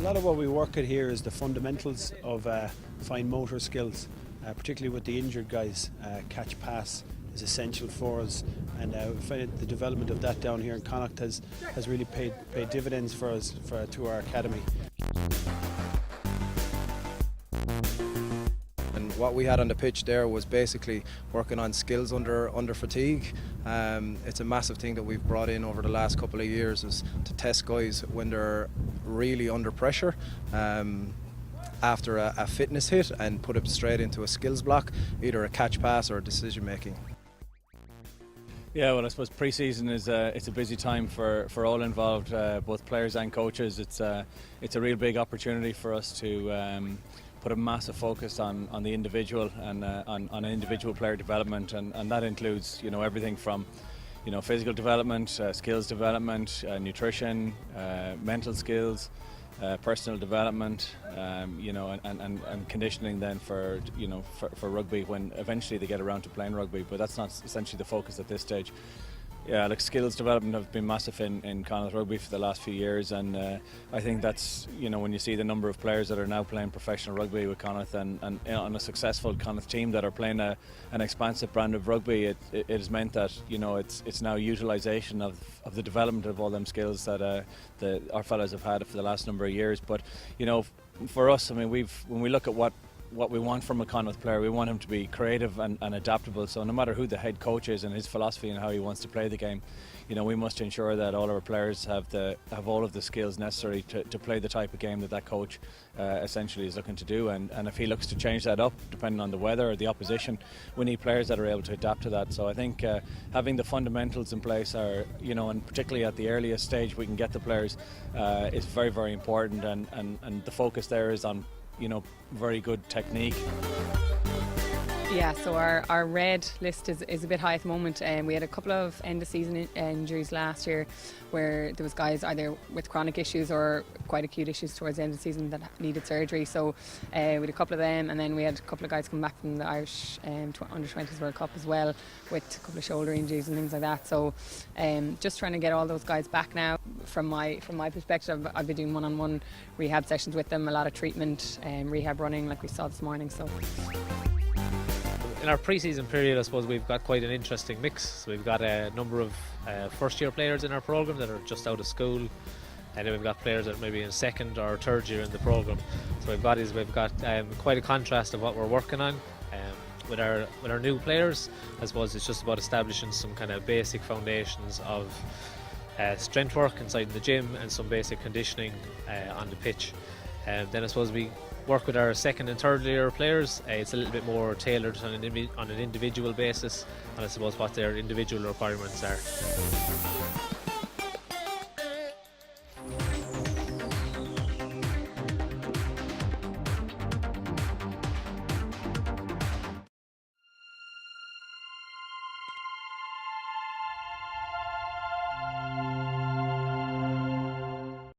lot of what we work at here is the fundamentals of fine motor skills, particularly with the injured guys. Catch pass is essential for us, and we find the development of that down here in Connacht has really paid dividends for us to our academy. And what we had on the pitch there was basically working on skills under fatigue. It's a massive thing that we've brought in over the last couple of years, is to test guys when they're really under pressure after a fitness hit, and put it straight into a skills block, either a catch pass or decision making. Yeah, well, I suppose pre-season is it's a busy time for all involved, both players and coaches. It's a real big opportunity for us to put a massive focus on the individual and on individual player development, and that includes everything from physical development, skills development, nutrition, mental skills, personal development, and conditioning then for rugby when eventually they get around to playing rugby. But that's not essentially the focus at this stage. Yeah, like skills development have been massive in Connacht rugby for the last few years, and I think that's when you see the number of players that are now playing professional rugby with Connacht and on a successful Connacht team that are playing an expansive brand of rugby, it has meant that it's now utilisation of the development of all them skills that our fellas have had for the last number of years. But for us, I mean, when we look at what we want from a Connacht player, we want him to be creative and adaptable. So no matter who the head coach is and his philosophy and how he wants to play the game, we must ensure that all our players have all of the skills necessary to play the type of game that coach essentially is looking to do. And if he looks to change that up, depending on the weather or the opposition, we need players that are able to adapt to that. So I think having the fundamentals in place are, and particularly at the earliest stage we can get the players, is very, very important. And the focus there is on very good technique. Yeah, so our red list is a bit high at the moment, and we had a couple of end of season injuries last year where there was guys either with chronic issues or quite acute issues towards the end of the season that needed surgery. So we had a couple of them, and then we had a couple of guys come back from the Irish under-20s World Cup as well with a couple of shoulder injuries and things like that. So just trying to get all those guys back now. From my perspective, I've been doing one-on-one rehab sessions with them, a lot of treatment, rehab running like we saw this morning. So in our pre-season period, I suppose we've got quite an interesting mix. So we've got a number of first-year players in our programme that are just out of school, and then we've got players that are maybe in second or third year in the programme. So we've got quite a contrast of what we're working on. With our new players, I suppose it's just about establishing some kind of basic foundations of strength work inside the gym and some basic conditioning on the pitch. Then I suppose we work with our second and third year players. It's a little bit more tailored on an individual basis, and I suppose what their individual requirements are.